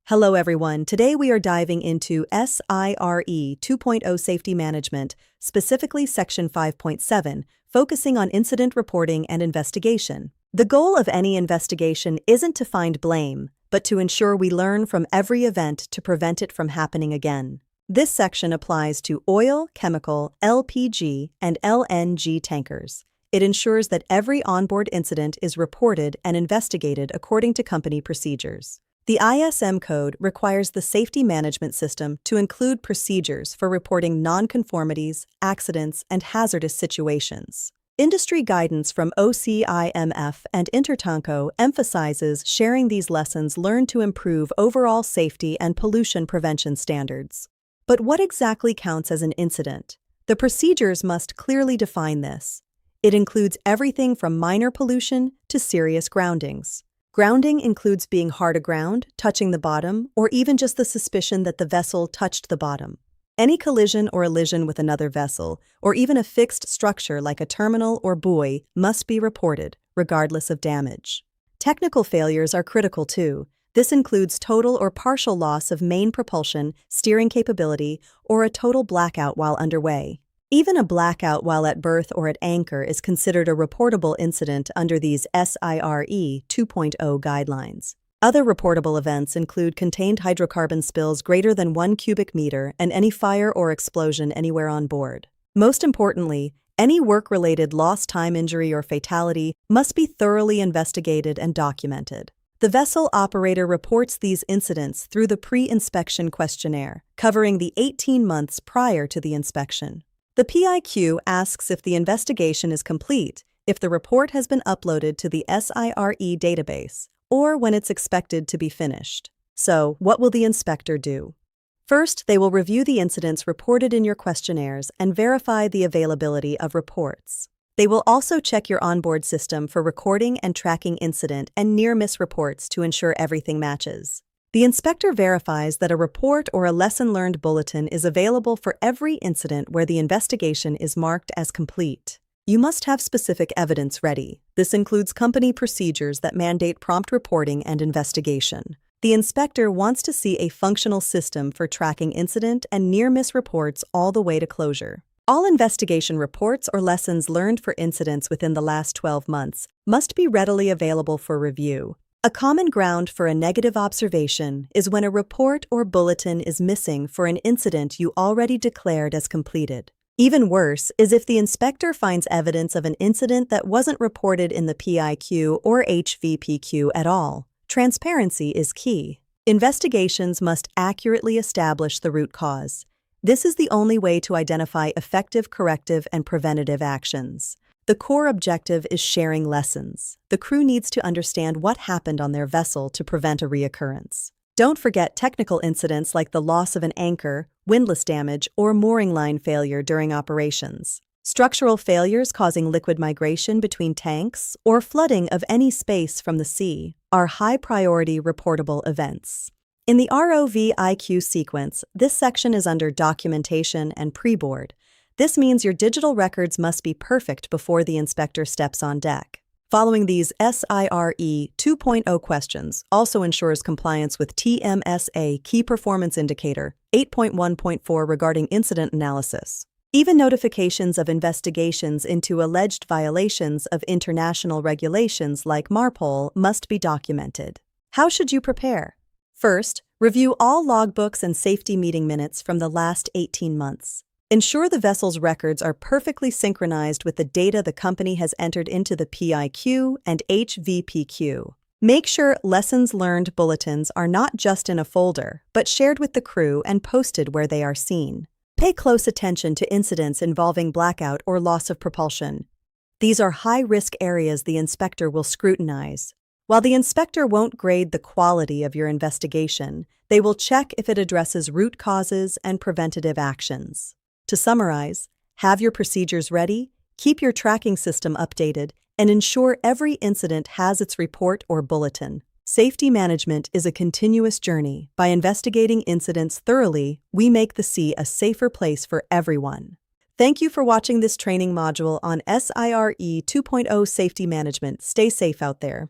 Hello everyone, today we are diving into SIRE 2.0 Safety Management, specifically Section 5.7, focusing on incident reporting and investigation. The goal of any investigation isn't to find blame, but to ensure we learn from every event to prevent it from happening again. This section applies to oil, chemical, LPG, and LNG tankers. It ensures that every onboard incident is reported and investigated according to company procedures. The ISM code requires the safety management system to include procedures for reporting nonconformities, accidents, and hazardous situations. Industry guidance from OCIMF and Intertanko emphasizes sharing these lessons learned to improve overall safety and pollution prevention standards. But what exactly counts as an incident? The procedures must clearly define this. It includes everything from minor pollution to serious groundings. Grounding includes being hard aground, touching the bottom, or even just the suspicion that the vessel touched the bottom. Any collision or elision with another vessel, or even a fixed structure like a terminal or buoy, must be reported, regardless of damage. Technical failures are critical too. This includes total or partial loss of main propulsion, steering capability, or a total blackout while underway. Even a blackout while at berth or at anchor is considered a reportable incident under these SIRE 2.0 guidelines. Other reportable events include contained hydrocarbon spills greater than 1 cubic meter and any fire or explosion anywhere on board. Most importantly, any work-related lost time injury or fatality must be thoroughly investigated and documented. The vessel operator reports these incidents through the pre-inspection questionnaire, covering the 18 months prior to the inspection. The PIQ asks if the investigation is complete, if the report has been uploaded to the SIRE database, or when it's expected to be finished. So, what will the inspector do? First, they will review the incidents reported in your questionnaires and verify the availability of reports. They will also check your onboard system for recording and tracking incident and near-miss reports to ensure everything matches. The inspector verifies that a report or a lesson-learned bulletin is available for every incident where the investigation is marked as complete. You must have specific evidence ready. This includes company procedures that mandate prompt reporting and investigation. The inspector wants to see a functional system for tracking incident and near-miss reports all the way to closure. All investigation reports or lessons learned for incidents within the last 12 months must be readily available for review. A common ground for a negative observation is when a report or bulletin is missing for an incident you already declared as completed. Even worse is if the inspector finds evidence of an incident that wasn't reported in the PIQ or HVPQ at all. Transparency is key. Investigations must accurately establish the root cause. This is the only way to identify effective corrective and preventative actions. The core objective is sharing lessons. The crew needs to understand what happened on their vessel to prevent a reoccurrence. Don't forget technical incidents like the loss of an anchor, windlass damage, or mooring line failure during operations. Structural failures causing liquid migration between tanks or flooding of any space from the sea are high-priority reportable events. In the ROV-IQ sequence, this section is under documentation and pre-board. This means your digital records must be perfect before the inspector steps on deck. Following these SIRE 2.0 questions also ensures compliance with TMSA Key Performance Indicator 8.1.4 regarding incident analysis. Even notifications of investigations into alleged violations of international regulations like MARPOL must be documented. How should you prepare? First, review all logbooks and safety meeting minutes from the last 18 months. Ensure the vessel's records are perfectly synchronized with the data the company has entered into the PIQ and HVPQ. Make sure lessons learned bulletins are not just in a folder, but shared with the crew and posted where they are seen. Pay close attention to incidents involving blackout or loss of propulsion. These are high-risk areas the inspector will scrutinize. While the inspector won't grade the quality of your investigation, they will check if it addresses root causes and preventative actions. To summarize, have your procedures ready, keep your tracking system updated, and ensure every incident has its report or bulletin. Safety management is a continuous journey. By investigating incidents thoroughly, we make the sea a safer place for everyone. Thank you for watching this training module on SIRE 2.0 Safety Management. Stay safe out there.